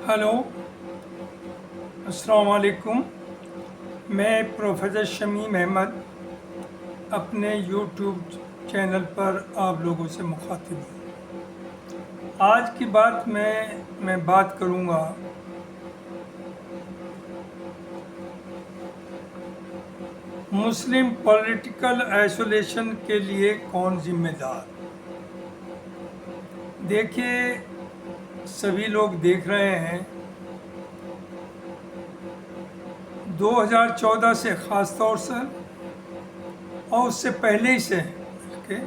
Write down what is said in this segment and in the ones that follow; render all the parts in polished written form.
Hello, अस्सलाम वालेकुम। मैं प्रोफेसर शमीम अहमद अपने यूट्यूब चैनल पर आप लोगों से मुखातिब हूँ। आज की बात में मैं बात करूँगा मुस्लिम पॉलिटिकल आइसोलेशन के लिए कौन जिम्मेदार। देखिए, सभी लोग देख रहे हैं 2014 से ख़ास तौर से और उससे पहले ही से बल्कि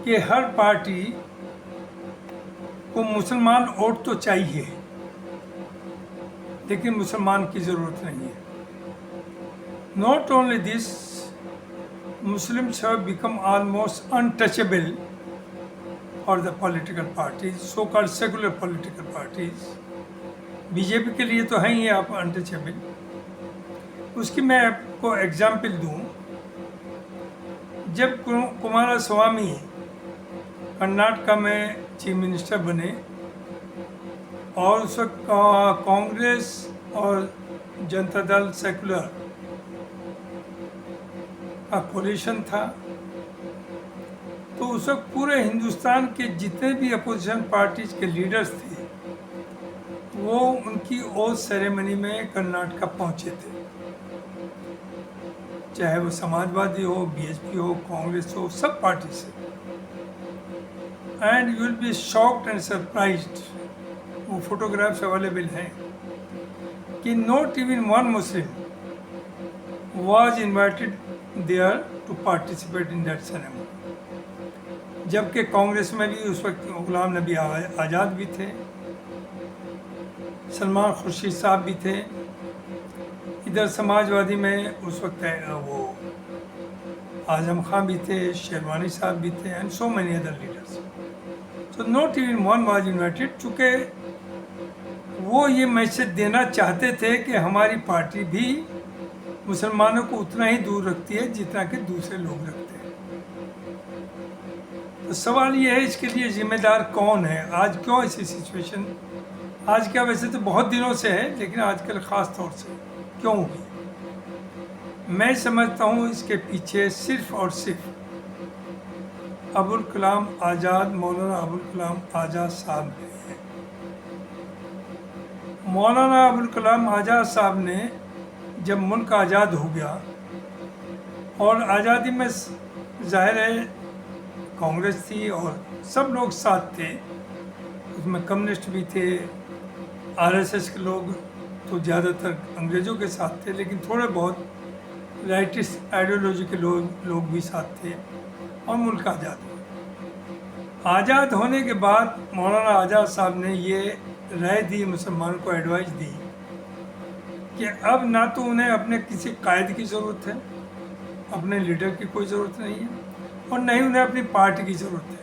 कि हर पार्टी को मुसलमान वोट तो चाहिए, लेकिन मुसलमान की ज़रूरत नहीं है। Not only this, Muslims have become almost untouchable for the political parties, so-called secular political parties. BJP के लिए तो हैं ही आप अनटचेबल। उसकी मैं आपको एग्जाम्पल दूं, जब कुमार स्वामी कर्नाटका में चीफ मिनिस्टर बने और उस वक्त कांग्रेस और जनता दल सेकुलर का कोलिशन था, तो उस वक्त पूरे हिंदुस्तान के जितने भी अपोजिशन पार्टीज के लीडर्स थे वो उनकी ओथ सेरेमनी में कर्नाटका पहुंचे थे, चाहे वो समाजवादी हो, बीएसपी हो, कांग्रेस हो, सब पार्टी से। And you will be shocked and surprised, वो फोटोग्राफ्स अवेलेबल हैं कि not even one Muslim was invited there to participate in that ceremony. जबकि कांग्रेस में भी उस वक्त गुलाम नबी आज़ाद भी थे, सलमान खुर्शीद साहब भी थे, इधर समाजवादी में उस वक्त वो आज़म खान भी थे, शेरवानी साहब भी थे, and so many other leaders. So not even one was invited, चूँकि वो ये मैसेज देना चाहते थे कि हमारी पार्टी भी मुसलमानों को उतना ही दूर रखती है जितना कि दूसरे लोग रखते हैं। तो सवाल ये है, इसके लिए जिम्मेदार कौन है? आज क्यों ऐसी सिचुएशन, आज क्या, वैसे तो बहुत दिनों से है, लेकिन आजकल ख़ास तौर से क्यों हुई? मैं समझता हूँ इसके पीछे सिर्फ और सिर्फ अबुल कलाम आज़ाद, मौलाना अबुल कलाम आज़ाद साहब ने हैं। मौलाना अबुल कलाम आज़ाद साहब ने जब मुल्क आज़ाद हो गया, और आज़ादी में जाहिर है कांग्रेस थी और सब लोग साथ थे, उसमें कम्युनिस्ट भी थे, आरएसएस के लोग तो ज़्यादातर अंग्रेज़ों के साथ थे, लेकिन थोड़े बहुत राइटिस्ट आइडियोलॉजी के लोग भी साथ थे, और मुल्क आज़ाद हुआ। आज़ाद होने के बाद मौलाना आज़ाद साहब ने ये राय दी, मुसलमानों को एडवाइस दी कि अब ना तो उन्हें अपने किसी कायद की ज़रूरत है, अपने लीडर की कोई ज़रूरत नहीं है, और नहीं उन्हें अपनी पार्टी की ज़रूरत है।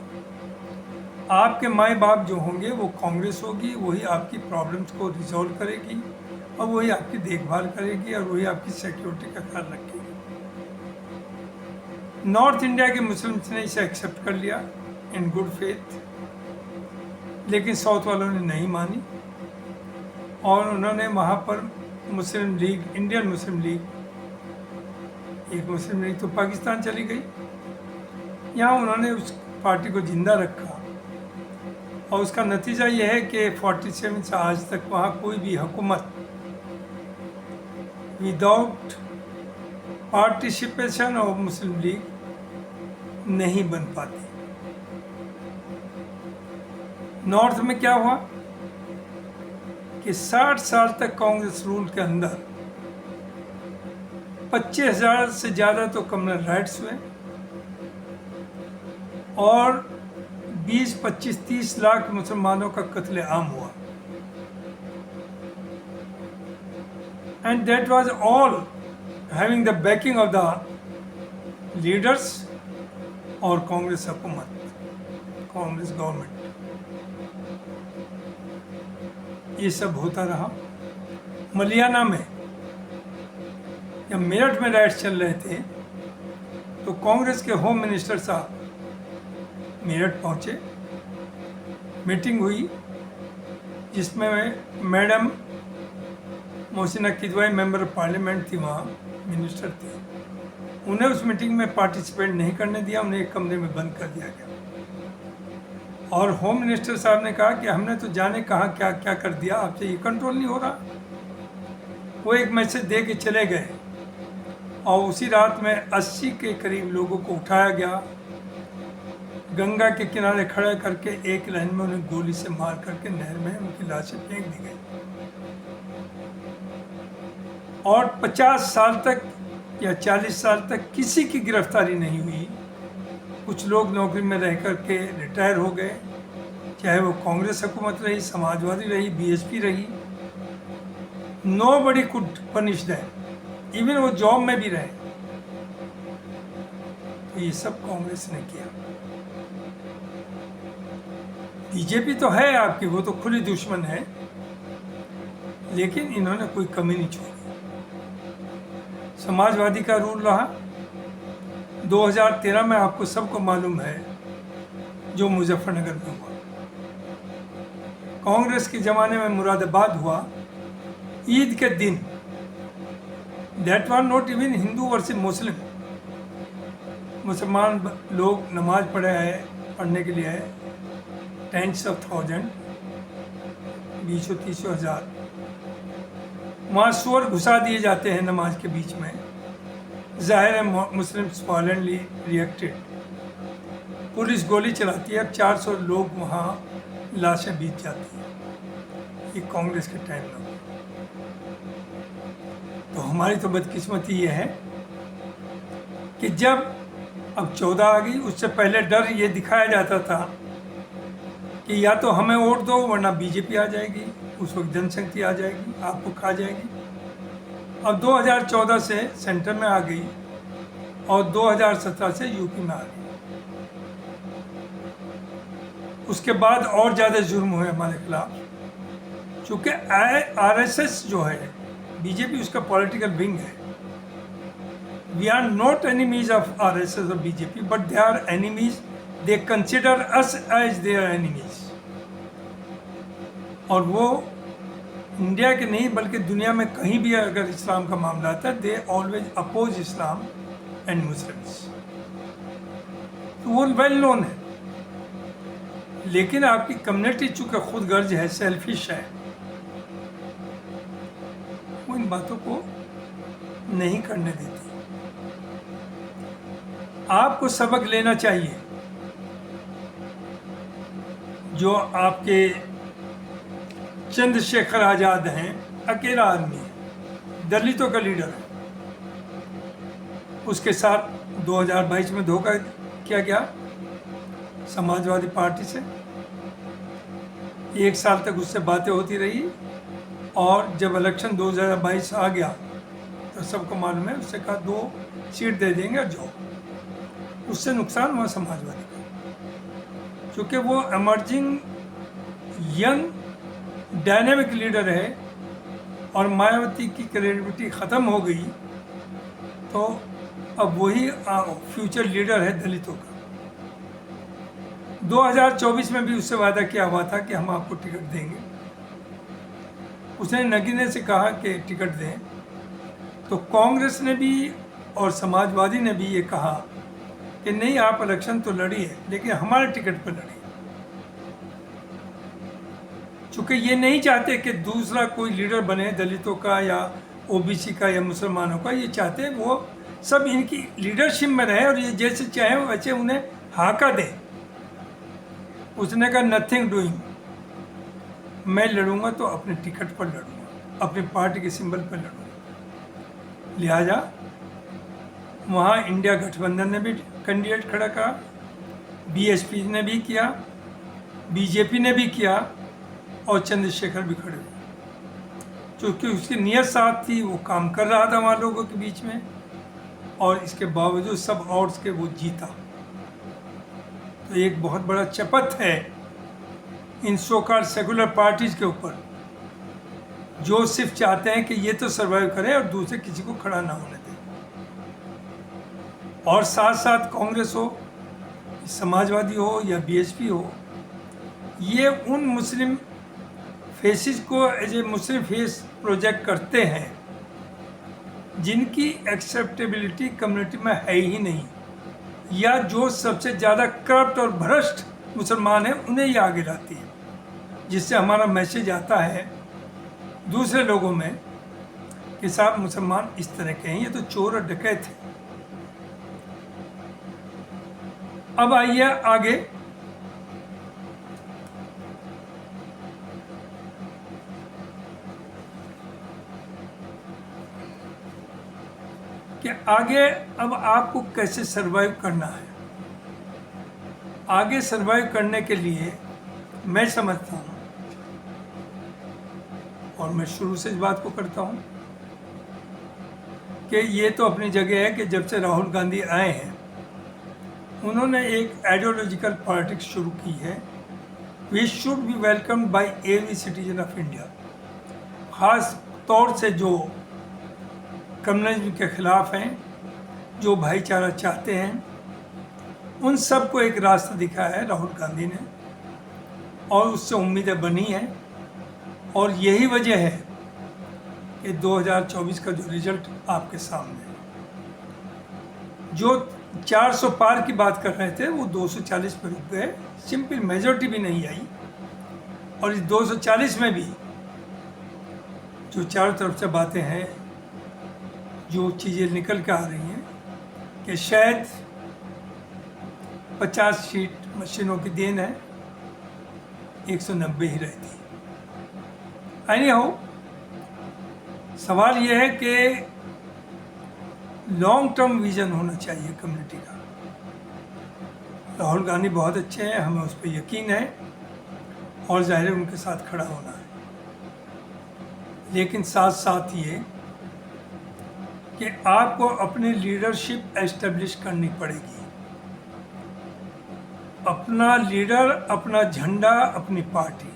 आपके माँ बाप जो होंगे वो कांग्रेस होगी, वही आपकी प्रॉब्लम्स को रिजॉल्व करेगी, और वही आपकी देखभाल करेगी, और वही आपकी सिक्योरिटी का ख्याल रखेगी। नॉर्थ इंडिया के मुस्लिम्स ने इसे एक्सेप्ट कर लिया इन गुड फेथ, लेकिन साउथ वालों ने नहीं मानी, और उन्होंने वहाँ पर मुस्लिम लीग, इंडियन मुस्लिम लीग, एक मुस्लिम लीग तो पाकिस्तान चली गई, यहाँ उन्होंने उस पार्टी को जिंदा रखा, और उसका नतीजा ये है कि 47 से आज तक वहाँ कोई भी हुकूमत without participation of Muslim league नहीं बन पाती। नॉर्थ में क्या हुआ कि 60 साल तक कांग्रेस रूल के अंदर 25,000 से ज़्यादा तो कम्युनल राइट्स हुए, और 20, 25, 30 लाख मुसलमानों का कत्ले आम हुआ। And that was all having the banking of the leaders और कांग्रेस हुकूमत, कांग्रेस गवर्नमेंट। ये सब होता रहा। मलियाना में जब मेरठ में राइट्स चल रहे थे, तो कांग्रेस के होम मिनिस्टर साहब मेरठ पहुंचे, मीटिंग हुई, जिसमें madam Mohsina Kidwai member of parliament थी, वहाँ मिनिस्टर थे। उन्हें उस मीटिंग में पार्टिसिपेट नहीं करने दिया, उन्हें एक कमरे में बंद कर दिया गया। और होम मिनिस्टर साहब ने कहा कि हमने तो जाने कहाँ क्या क्या कर दिया, आपसे ये कंट्रोल नहीं हो रहा। वो एक मैसेज दे के चले गए और उसी रात में 80 के करीब लोगों को उठाया गया, गंगा के किनारे खड़ा करके एक लाइन में उन्हें गोली से मार करके नहर में उनकी लाशें फेंक दी गई। और 50 साल तक या 40 साल तक किसी की गिरफ्तारी नहीं हुई। कुछ लोग नौकरी में रह करके रिटायर हो गए, चाहे वो कांग्रेस हुकूमत रही, समाजवादी रही, बीएसपी रही। Nobody could punish them, even वो जॉब में भी रहे। तो ये सब कांग्रेस ने किया। बीजेपी तो है आपकी, वो तो खुली दुश्मन है, लेकिन इन्होंने कोई कमी नहीं छोड़ी। समाजवादी का रूल रहा। 2013 में आपको सबको मालूम है जो मुजफ्फरनगर में हुआ। कांग्रेस के ज़माने में मुरादाबाद हुआ, ईद के दिन। That was not even Hindu versus Muslim. मुसलमान लोग नमाज पढ़ने के लिए आए, 10,000, 20-30 हज़ार। वहाँ सुअर घुसा दिए जाते हैं नमाज के बीच में। ज़ाहिर है मुस्लिम्स वायलेंटली रिएक्टेड, पुलिस गोली चलाती है, 400 लोग वहाँ लाशें बीत जाती हैं। ये कांग्रेस के टाइम में। तो हमारी तो बदकिस्मती ये है कि जब अब 14 आ गई, उससे पहले डर ये दिखाया जाता था कि या तो हमें वोट दो वरना बीजेपी आ जाएगी, उस वक्त जनशक्ति आ जाएगी, आपको खा जाएगी। अब 2014 से सेंटर में आ गई और 2017 से यूपी में आ गई। उसके बाद और ज़्यादा जुर्म हुए हमारे खिलाफ, चूँकि आरएसएस जो है, बीजेपी उसका पॉलिटिकल विंग है। We are not enemies of RSS और BJP, but they are enemies, they consider us as their enemies. और वो इंडिया के नहीं बल्कि दुनिया में कहीं भी अगर इस्लाम का मामला आता है, they always oppose Islam and Muslims. तो वो वेल नोन है। लेकिन आपकी कम्युनिटी चूँकि खुद गर्ज है, सेल्फिश है, वो इन बातों को नहीं करने देती। आपको सबक लेना चाहिए। जो आपके चंद्रशेखर आज़ाद हैं, अकेला आदमी है, दलितों का लीडर है। उसके साथ 2022 में धोखा किया गया समाजवादी पार्टी से। 1 साल तक उससे बातें होती रही और जब इलेक्शन 2022 आ गया तो सबको मालूम है, उससे कहा 2 सीट दे देंगे और जाओ। उससे नुकसान हुआ समाजवादी का, क्योंकि वो इमर्जिंग यंग डायनेमिक लीडर है और मायावती की क्रेडिबिलिटी ख़त्म हो गई, तो अब वही फ्यूचर लीडर है दलितों का। 2024 में भी उससे वादा किया हुआ था कि हम आपको टिकट देंगे। उसने नगीने से कहा कि टिकट दें, तो कांग्रेस ने भी और समाजवादी ने भी ये कहा कि नहीं, आप इलेक्शन तो लड़िए लेकिन हमारे टिकट पर लड़िए। चूँकि ये नहीं चाहते कि दूसरा कोई लीडर बने दलितों का या ओबीसी का या मुसलमानों का, ये चाहते वो सब इनकी लीडरशिप में रहे और ये जैसे चाहे वैसे उन्हें हाका दे। उसने कहा नथिंग डूइंग, मैं लड़ूंगा तो अपने टिकट पर लड़ूंगा, अपनी पार्टी के सिंबल पर लड़ूंगा। लिहाजा वहाँ इंडिया गठबंधन ने भी कैंडिडेट खड़ा करा, बीएसपी ने भी किया, बीजेपी ने भी किया और चंद्रशेखर भी खड़े हुए। क्योंकि उसकी नीयत साफ थी, वो काम कर रहा था वहाँ लोगों के बीच में, और इसके बावजूद सब ऑड्स के वो जीता। तो एक बहुत बड़ा चपत है इन सोकाल सेकुलर पार्टीज़ के ऊपर, जो सिर्फ चाहते हैं कि ये तो सर्वाइव करें और दूसरे किसी को खड़ा ना होने दें। और साथ साथ कांग्रेस हो, समाजवादी हो या बीएसपी हो, ये उन मुस्लिम फेसिस को as a Muslim face project करते हैं जिनकी एक्सेप्टेबिलिटी कम्युनिटी में है ही नहीं, या जो सबसे ज़्यादा करप्ट और भ्रष्ट मुसलमान हैं उन्हें ही आगे लाती है, जिससे हमारा मैसेज आता है दूसरे लोगों में कि साहब मुसलमान इस तरह के हैं, ये तो चोर और डकैत हैं। अब आइए आगे। कि आगे अब आपको कैसे सरवाइव करना है। आगे सरवाइव करने के लिए मैं समझता हूँ, और मैं शुरू से इस बात को करता हूँ, कि ये तो अपनी जगह है कि जब से राहुल गांधी आए हैं उन्होंने एक आइडियोलॉजिकल पॉलिटिक्स शुरू की है। We should be welcomed by every citizen of India. ख़ास तौर से जो कम्युनिज्म के ख़िलाफ़ हैं, जो भाईचारा चाहते हैं, उन सब को एक रास्ता दिखाया है राहुल गांधी ने, और उससे उम्मीदें बनी हैं। और यही वजह है कि 2024 का जो रिजल्ट आपके सामने है, जो 400 पार की बात कर रहे थे वो 240 पर रुक गए। सिंपल मेजॉरिटी भी नहीं आई, और इस 240 में भी जो चारों तरफ से बातें हैं, जो चीज़ें निकल के आ रही हैं कि शायद 50 सीट मशीनों की देन है, 190 ही रहती। एनी हाउ, सवाल यह है कि लॉन्ग टर्म विजन होना चाहिए कम्युनिटी का। राहुल गांधी बहुत अच्छे हैं, हमें उस पर यकीन है, और जाहिर है उनके साथ खड़ा होना है। लेकिन साथ साथ ये कि आपको अपनी लीडरशिप एस्टेब्लिश करनी पड़ेगी। अपना लीडर, अपना झंडा, अपनी पार्टी।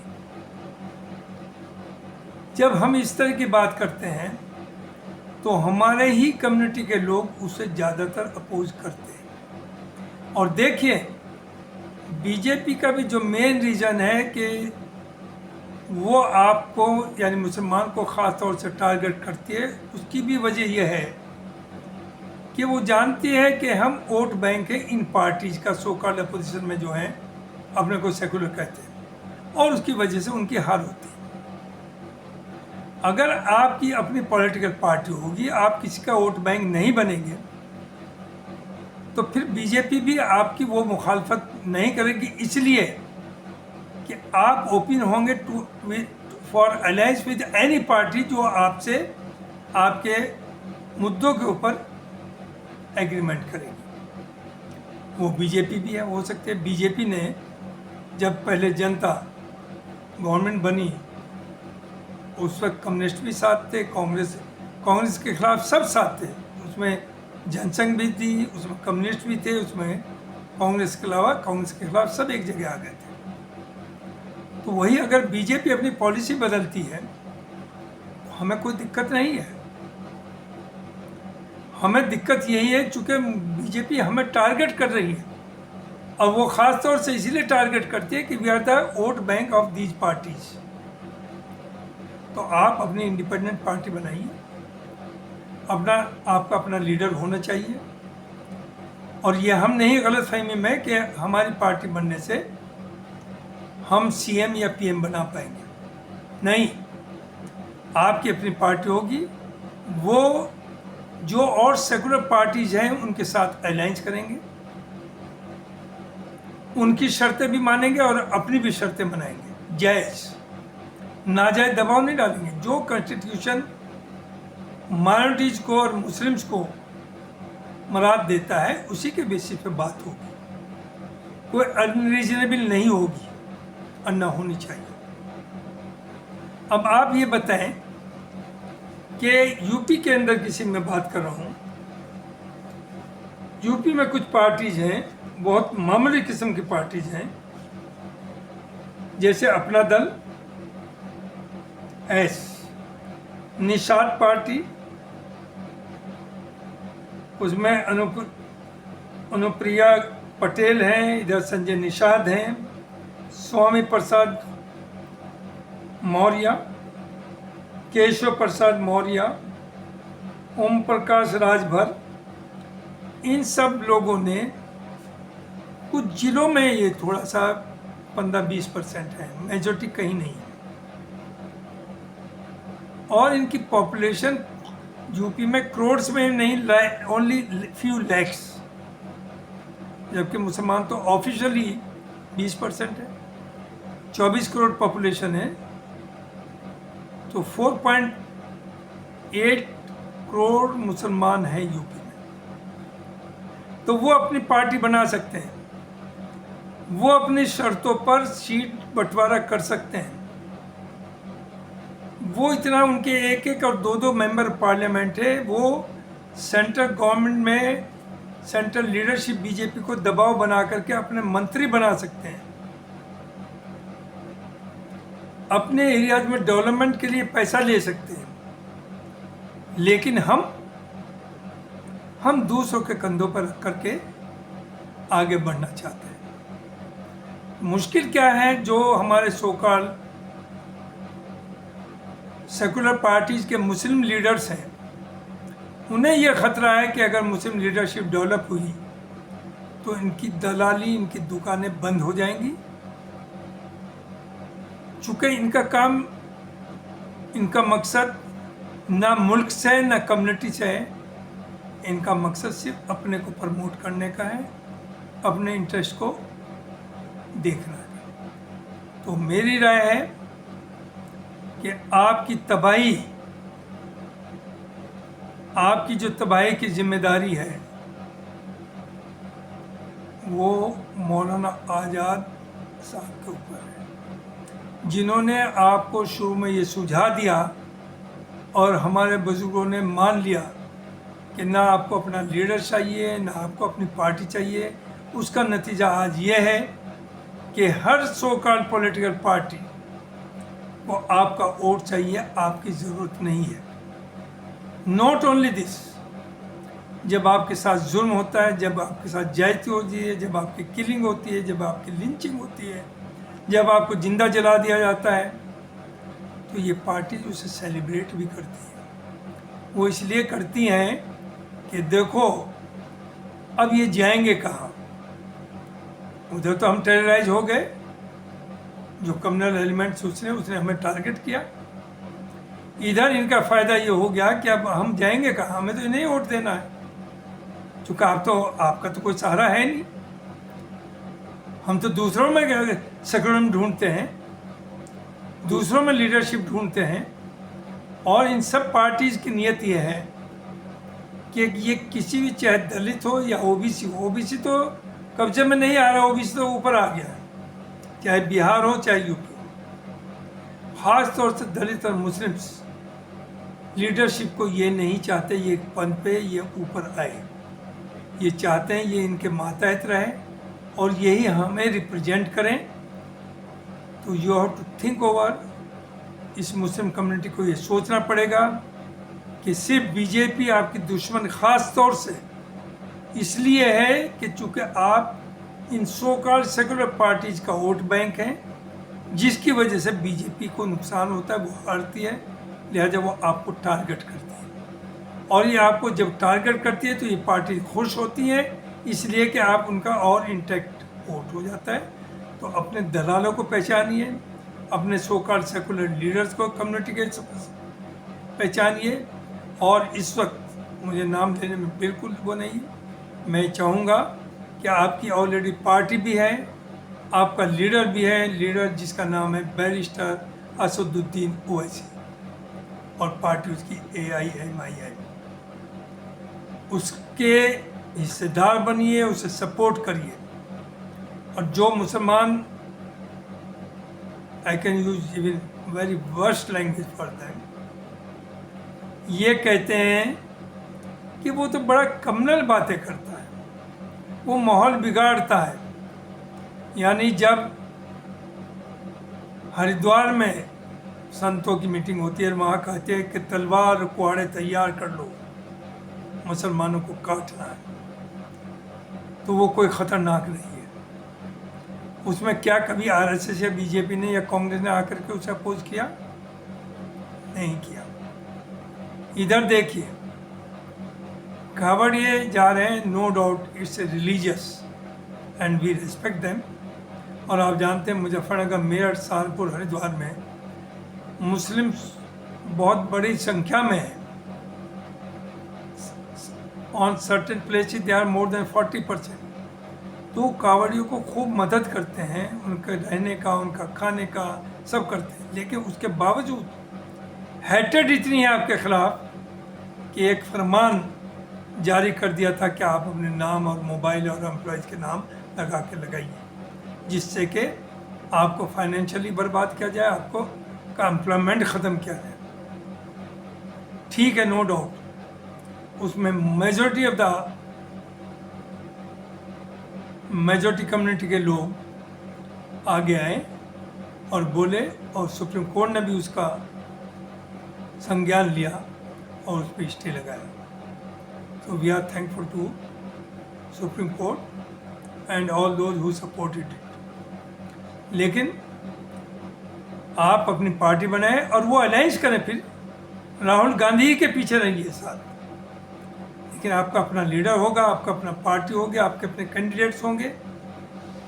जब हम इस तरह की बात करते हैं तो हमारे ही कम्युनिटी के लोग उसे ज़्यादातर अपोज करते हैं। और देखिए, बीजेपी का भी जो मेन रीज़न है कि वो आपको यानी मुसलमान को ख़ास तौर से टारगेट करती है, उसकी भी वजह यह है कि वो जानती है कि हम वोट बैंक है इन पार्टीज़ का, सो कॉल्ड अपोजिशन में जो हैं अपने को सेकुलर कहते हैं, और उसकी वजह से उनकी हार होती है। अगर आपकी अपनी पॉलिटिकल पार्टी होगी, आप किसी का वोट बैंक नहीं बनेंगे, तो फिर बीजेपी भी आपकी वो मुखालफत नहीं करेगी, इसलिए कि आप ओपन होंगे for alliance with any party जो आपसे आपके मुद्दों के ऊपर एग्रीमेंट करेगी। वो बीजेपी भी है। हो सकते हैं बीजेपी ने जब पहले जनता गवर्नमेंट बनी उस वक्त कम्युनिस्ट भी साथ थे, कांग्रेस के खिलाफ सब साथ थे, उसमें जनसंघ भी थी, उसमें कम्युनिस्ट भी थे, उसमें कांग्रेस के अलावा कांग्रेस के खिलाफ सब एक जगह आ गए थे। तो वही अगर बीजेपी अपनी पॉलिसी बदलती है तो हमें कोई दिक्कत नहीं है। हमें दिक्कत यही है चूँकि बीजेपी हमें टारगेट कर रही है, और वो ख़ास तौर से इसीलिए टारगेट करती है कि we are the vote bank of these parties. तो आप अपनी इंडिपेंडेंट पार्टी बनाइए, आपका अपना लीडर होना चाहिए। और ये हम नहीं गलतफहमी में कि हमारी पार्टी बनने से हम सीएम या पीएम बना पाएंगे, नहीं। आपकी अपनी पार्टी होगी, वो जो और सेकुलर पार्टीज हैं उनके साथ अलायंस करेंगे, उनकी शर्तें भी मानेंगे और अपनी भी शर्तें मनाएंगे, जायज़ नाजायज़ दबाव नहीं डालेंगे। जो कॉन्स्टिट्यूशन माइनॉरिटीज़ को और मुस्लिम्स को मराद देता है उसी के बेसिस पे बात होगी, कोई अनरीजनेबल नहीं होगी और ना होनी चाहिए। अब आप ये बताएं कि यूपी के अंदर किसी में बात कर रहा हूँ, यूपी में कुछ पार्टीज़ हैं, बहुत मामूली किस्म की पार्टीज़ हैं, जैसे अपना दल, निषाद पार्टी, उसमें अनुप्रिया पटेल हैं, इधर संजय निषाद हैं, स्वामी प्रसाद मौर्य, केशव प्रसाद मौर्य, ओम प्रकाश राजभर, इन सब लोगों ने कुछ जिलों में ये थोड़ा सा 15-20% है, मेजॉरिटी कहीं नहीं है। और इनकी पॉपुलेशन यूपी में करोड्स में नहीं, ओनली फ्यू लैक्स, जबकि मुसलमान तो ऑफिशियली 20% है। 24 करोड़ पॉपुलेशन है, तो 4.8 करोड़ मुसलमान हैं यूपी में। तो वो अपनी पार्टी बना सकते हैं, वो अपनी शर्तों पर सीट बंटवारा कर सकते हैं। वो इतना, उनके एक एक और दो दो मेंबर पार्लियामेंट है, वो सेंट्रल गवर्नमेंट में सेंट्रल लीडरशिप बीजेपी को दबाव बना करके अपने मंत्री बना सकते हैं, अपने एरियाज में डेवलपमेंट के लिए पैसा ले सकते हैं। लेकिन हम दूसरों के कंधों पर रख करके आगे बढ़ना चाहते हैं। मुश्किल क्या है, जो हमारे सोकॉल सेकुलर पार्टीज के मुस्लिम लीडर्स हैं, उन्हें यह खतरा है कि अगर मुस्लिम लीडरशिप डेवलप हुई तो इनकी दलाली, इनकी दुकानें बंद हो जाएंगी। चूँकि इनका काम, इनका मकसद ना मुल्क से ना कम्युनिटी से है, इनका मकसद सिर्फ अपने को प्रमोट करने का है, अपने इंटरेस्ट को देखना है। तो मेरी राय है कि आपकी तबाही, आपकी जो तबाही की जिम्मेदारी है वो मौलाना आज़ाद साहब के ऊपर है, जिन्होंने आपको शुरू में ये सुझा दिया और हमारे बुजुर्गों ने मान लिया कि ना आपको अपना लीडर चाहिए, ना आपको अपनी पार्टी चाहिए। उसका नतीजा आज ये है कि हर सो कॉल्ड पॉलिटिकल पार्टी को आपका वोट चाहिए, आपकी ज़रूरत नहीं है। नॉट ओनली दिस, जब आपके साथ जुल्म होता है, जब आपके साथ ज्यादती होती है, जब आपकी किलिंग होती है, जब आपकी लिंचिंग होती है, जब आपको जिंदा जला दिया जाता है, तो ये पार्टी उसे सेलिब्रेट भी करती है। वो इसलिए करती हैं कि देखो अब ये जाएंगे कहाँ। उधर तो हम टेरराइज हो गए, जो कम्युनल एलिमेंट्स उसने हमें टारगेट किया। इधर इनका फ़ायदा ये हो गया कि अब हम जाएंगे कहाँ, हमें तो इन्हें वोट देना है। चूँकि आपका तो कोई सहारा है नहीं, हम तो दूसरों में सेकुलरिज्म ढूंढते हैं, दूसरों में लीडरशिप ढूंढते हैं। और इन सब पार्टीज़ की नियत ये है कि ये किसी भी, चाहे दलित हो या ओबीसी हो, ओबीसी तो कब्जे में नहीं आ रहा, ओबीसी तो ऊपर आ गया है, चाहे बिहार हो चाहे यूपी हो। ख़ास तौर से दलित और मुस्लिम्स लीडरशिप को ये नहीं चाहते ये पद पे ये ऊपर आए, ये चाहते हैं ये इनके मातहत रहे और यही हमें रिप्रेजेंट करें। तो you have to think over, इस मुस्लिम कम्युनिटी को ये सोचना पड़ेगा कि सिर्फ बीजेपी आपकी दुश्मन ख़ास तौर से इसलिए है कि चूँकि आप इन सो कॉल्ड सेकुलर पार्टीज़ का वोट बैंक हैं, जिसकी वजह से बीजेपी को नुकसान होता है, वो हारती है, लिहाजा वो आपको टारगेट करती है। और ये आपको जब टारगेट करती है तो ये पार्टी खुश होती है, इसलिए कि आप उनका और इंटैक्ट वोट हो जाता है। तो अपने दलालों को पहचानिए, अपने सो कॉल्ड सेकुलर लीडर्स को, कम्युनिटी के पहचानिए। और इस वक्त मुझे नाम लेने में बिल्कुल वो नहीं, मैं चाहूँगा कि आपकी ऑलरेडी पार्टी भी है, आपका लीडर भी है, लीडर जिसका नाम है बैरिस्टर असदुद्दीन ओवैसी, और पार्टी उसकी AIMIM। उसके हिस्सेदार बनिए, उसे सपोर्ट करिए। और जो मुसलमान, I can use even very worst language for them, ये कहते हैं कि वो तो बड़ा कम्युनल बातें करता है, वो माहौल बिगाड़ता है। यानी जब हरिद्वार में संतों की मीटिंग होती है, वहाँ कहते हैं कि तलवार कुआड़े तैयार कर लो, मुसलमानों को काटना है, तो वो कोई ख़तरनाक नहीं है। उसमें क्या कभी आरएसएस या बीजेपी ने या कांग्रेस ने आकर के उसे अपोज किया? नहीं किया। इधर देखिए, कावड़िए जा रहे हैं, no doubt it's religious and we respect them. और आप जानते हैं मुजफ्फरनगर, मेरठ, सहारनपुर, हरिद्वार में मुस्लिम्स बहुत बड़ी संख्या में है। On certain places they are more than 40%। तो कांवड़ियों को खूब मदद करते हैं, उनके रहने का, उनका खाने का, सब करते हैं। लेकिन उसके बावजूद हैटेड इतनी है आपके खिलाफ कि एक फरमान जारी कर दिया था कि आप अपने नाम और मोबाइल और एम्प्लॉयज़ के नाम लगा के लगाइए, जिससे कि आपको फाइनेंशियली बर्बाद किया जाए, आपको का एम्प्लॉयमेंट ख़त्म किया जाए। ठीक है, नो डाउट उसमें मेजॉरिटी कम्युनिटी के लोग आगे आए और बोले, और सुप्रीम कोर्ट ने भी उसका संज्ञान लिया और उस पर स्टे लगाया। So we are thankful to Supreme Court and all those who supported it. लेकिन आप अपनी पार्टी बनाएं और वो अलायंस करें, फिर राहुल गांधी के पीछे रहिए साथ। लेकिन आपका अपना लीडर होगा, आपका अपना पार्टी होगी, आपके अपने कैंडिडेट्स होंगे।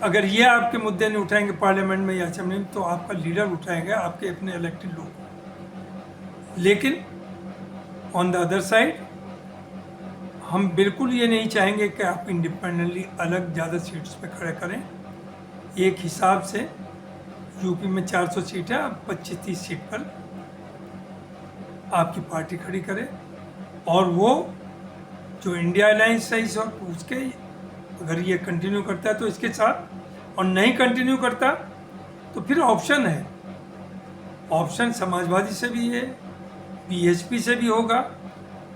अगर ये आपके मुद्दे नहीं उठाएंगे पार्लियामेंट में या असेंबली में, तो आपका लीडर उठाएगा, आपके अपने इलेक्टेड लोग। लेकिन ऑन द अदर साइड हम बिल्कुल ये नहीं चाहेंगे कि आप इंडिपेंडेंटली अलग ज़्यादा सीट्स पे खड़े करें। एक हिसाब से यूपी में 400 सीट है, आप 25-30 सीट पर आपकी पार्टी खड़ी करे, और वो जो इंडिया अलायंस है इस वक्त, उसके अगर ये कंटिन्यू करता है तो इसके साथ, और नहीं कंटिन्यू करता तो फिर ऑप्शन है। ऑप्शन समाजवादी से भी है, बीएसपी से भी होगा,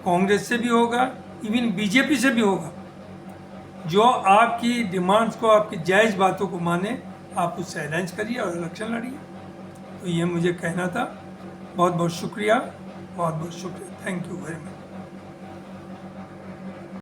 कांग्रेस से भी होगा, इवन बीजेपी से भी होगा। जो आपकी डिमांड्स को, आपकी जायज़ बातों को माने, आप उससे अलायंस करिए और इलेक्शन लड़िए। तो ये मुझे कहना था। बहुत बहुत शुक्रिया, बहुत बहुत शुक्रिया। Thank you very much.